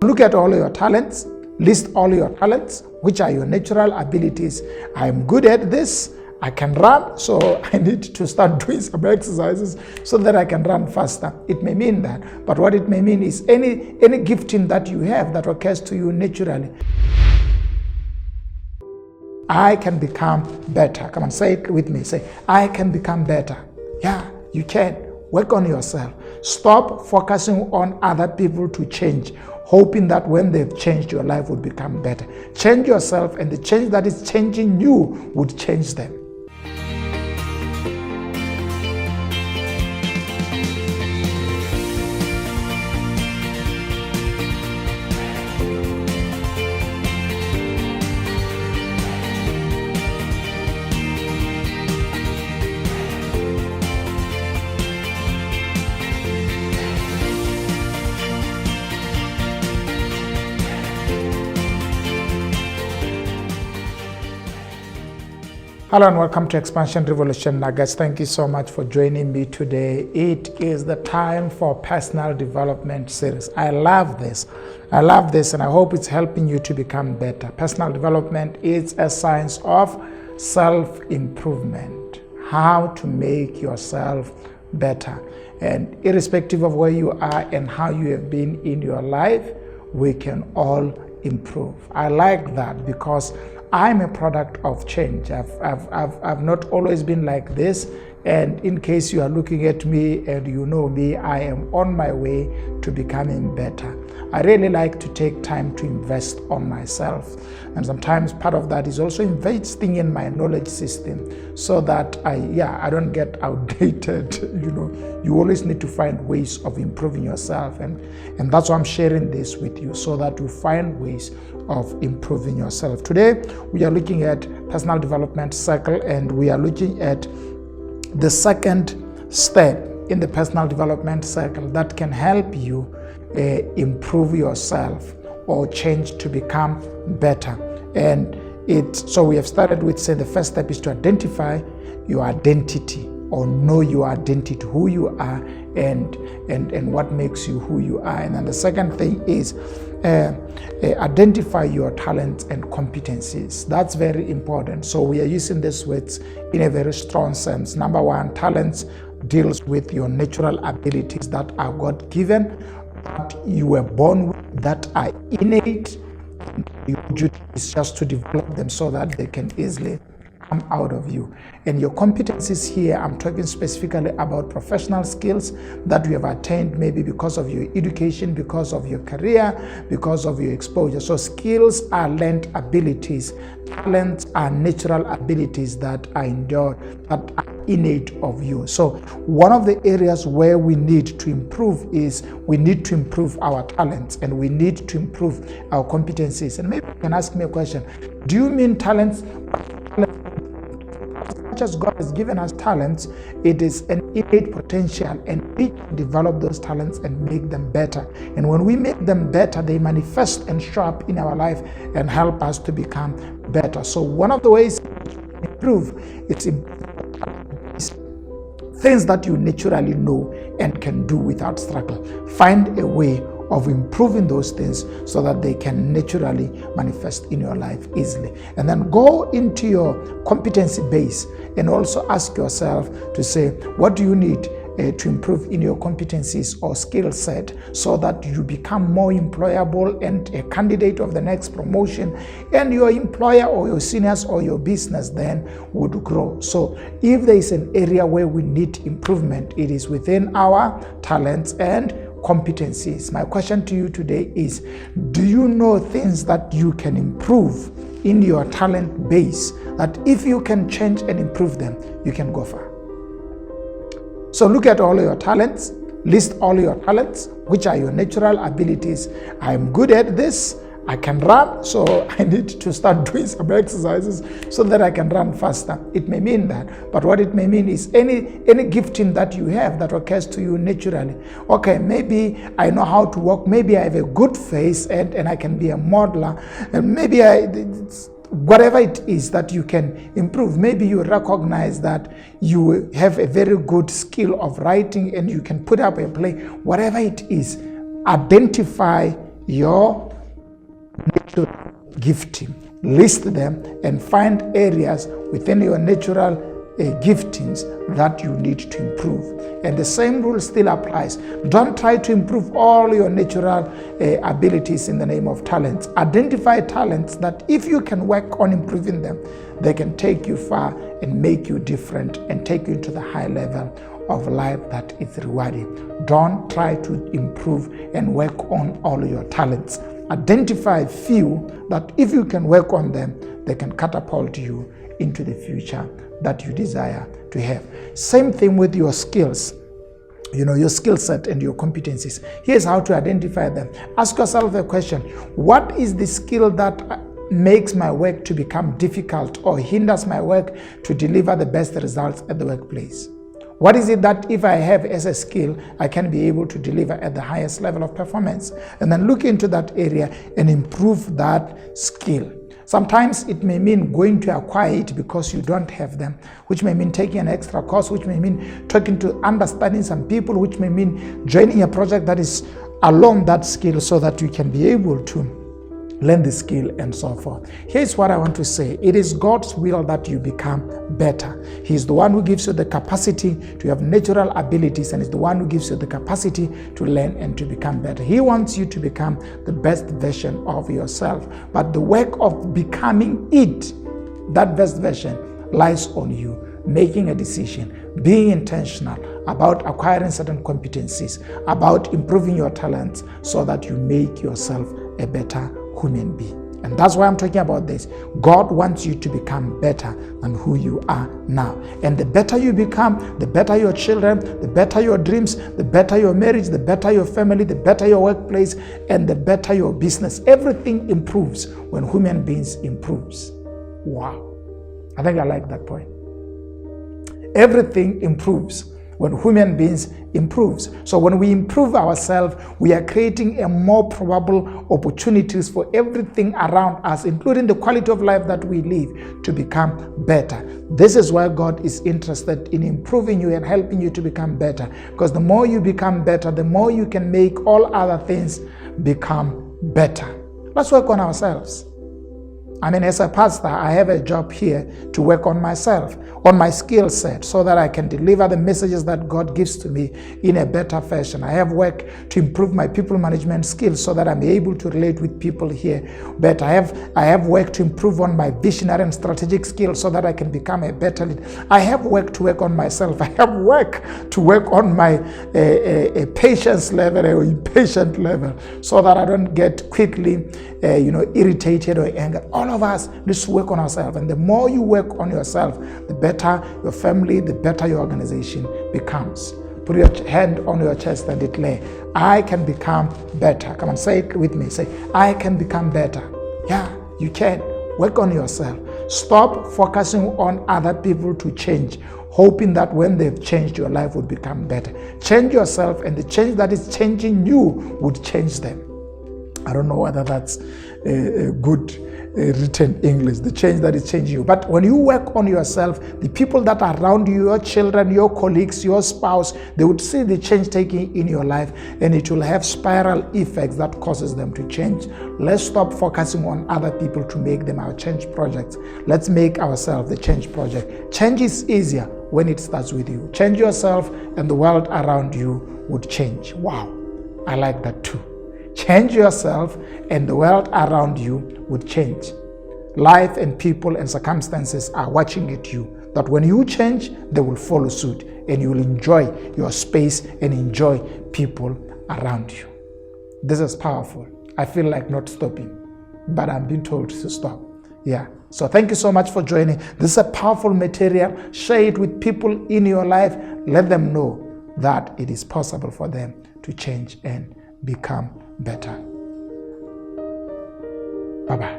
Look at all your talents, list all your talents, which are your natural abilities. I'm good at this. I can run, so I need to start doing some exercises so that I can run faster. It may mean that, but what it may mean is any gifting that you have that occurs to you naturally. I can become better. Come on, say it with me. Say, I can become better. Yeah, you can. Work on yourself. Stop focusing on other people to change, hoping that when they've changed, your life would become better. Change yourself, and the change that is changing you would change them. Hello and welcome to Expansion Revolution. Now guys, thank you so much for joining me today. It is the time for personal development series. I love this and I hope it's helping you to become better. Personal development is a science of self-improvement, how to make yourself better. And irrespective of where you are and how you have been in your life, we can all improve. I like that because I'm a product of change. I've not always been like this, and in case you are looking at me and you know me, I am on my way to becoming better. I really like to take time to invest on myself, and sometimes part of that is also investing in my knowledge system so that I don't get outdated. You always need to find ways of improving yourself, and that's why I'm sharing this with you, so that you find ways of improving yourself. Today we are looking at personal development cycle, and we are looking at the second step in the personal development cycle that can help you improve yourself or change to become better. And so we have started with saying the first step is to identify your identity, or know your identity, who you are and what makes you who you are. And then the second thing is identify your talents and competencies. That's very important. So we are using these words in a very strong sense. Number one, talents deals with your natural abilities that are God-given, that you were born with, that are innate. Your duty is just to develop them so that they can easily come out of you. And your competencies here, I'm talking specifically about professional skills that you have attained, maybe because of your education, because of your career, because of your exposure. So skills are learned abilities. Talents are natural abilities that are endured, that are innate of you. So one of the areas where we need to improve is we need to improve our talents, and we need to improve our competencies. And maybe you can ask me a question. Do you mean talents? As God has given us talents, it is an innate potential, and we develop those talents and make them better. And when we make them better, they manifest and show up in our life and help us to become better. So one of the ways to improve is things that you naturally know and can do without struggle. Find a way of improving those things so that they can naturally manifest in your life easily. And then go into your competency base and also ask yourself to say, what do you need to improve in your competencies or skill set so that you become more employable and a candidate of the next promotion, and your employer or your seniors or your business then would grow. So if there is an area where we need improvement, it is within our talents and competencies. My question to you today is, do you know things that you can improve in your talent base, that if you can change and improve them, you can go far? So look at all your talents, list all your talents, which are your natural abilities. I'm good at this. I can run, so I need to start doing some exercises so that I can run faster. It may mean that, but what it may mean is any gifting that you have that occurs to you naturally. Okay, maybe I know how to walk, maybe I have a good face and I can be a modeler, and maybe whatever it is that you can improve. Maybe you recognize that you have a very good skill of writing and you can put up a play. Whatever it is, identify your natural gifting. List them and find areas within your natural giftings that you need to improve. And the same rule still applies. Don't try to improve all your natural abilities in the name of talents. Identify talents that if you can work on improving them, they can take you far and make you different and take you into the high level of life that is rewarding. Don't try to improve and work on all your talents. Identify few that if you can work on them, they can catapult you into the future that you desire to have. Same thing with your skills. Your skill set and your competencies. Here's how to identify them. Ask yourself the question, what is the skill that makes my work to become difficult or hinders my work to deliver the best results at the workplace? What is it that if I have as a skill, I can be able to deliver at the highest level of performance? And then look into that area and improve that skill. Sometimes it may mean going to acquire it because you don't have them, which may mean taking an extra course, which may mean talking to understanding some people, which may mean joining a project that is along that skill so that you can be able to learn the skill and so forth. Here's what I want to say. It is God's will that you become better. He is the one who gives you the capacity to have natural abilities, and is the one who gives you the capacity to learn and to become better. He wants you to become the best version of yourself. But the work of becoming it, that best version, lies on you. Making a decision, being intentional about acquiring certain competencies, about improving your talents so that you make yourself a better human being. And that's why I'm talking about this. God wants you to become better than who you are now. And the better you become, the better your children, the better your dreams, the better your marriage, the better your family, the better your workplace, and the better your business. Everything improves when human beings improves. Wow. I think I like that point. Everything improves when human beings improves. So when we improve ourselves, we are creating a more probable opportunities for everything around us, including the quality of life that we live, to become better. This is why God is interested in improving you and helping you to become better. Because the more you become better, the more you can make all other things become better. Let's work on ourselves. As a pastor, I have a job here to work on myself, on my skill set, so that I can deliver the messages that God gives to me in a better fashion. I have work to improve my people management skills so that I'm able to relate with people here better. I have work to improve on my visionary and strategic skills so that I can become a better leader. I have work to work on myself. I have work to work on my patience level or impatient level so that I don't get quickly irritated or angered. All of us need to work on ourselves, and the more you work on yourself, the better your family, the better your organization becomes. Put your hand on your chest and declare, I can become better. Come on, say it with me. Say, I can become better. Yeah, you can. Work on yourself. Stop focusing on other people to change, hoping that when they've changed, your life would become better. Change yourself, and the change that is changing you would change them. I don't know whether that's a good written English, the change that is changing you. But when you work on yourself, the people that are around you, your children, your colleagues, your spouse, they would see the change taking in your life, and it will have spiral effects that causes them to change. Let's stop focusing on other people to make them our change projects. Let's make ourselves the change project. Change is easier when it starts with you. Change yourself and the world around you would change. Wow, I like that too. Change yourself and the world around you would change. Life and people and circumstances are watching at you, that when you change, they will follow suit, and you will enjoy your space and enjoy people around you. This is powerful. I feel like not stopping, but I'm being told to stop. Yeah. So thank you so much for joining. This is a powerful material. Share it with people in your life. Let them know that it is possible for them to change and become better. Bye-bye.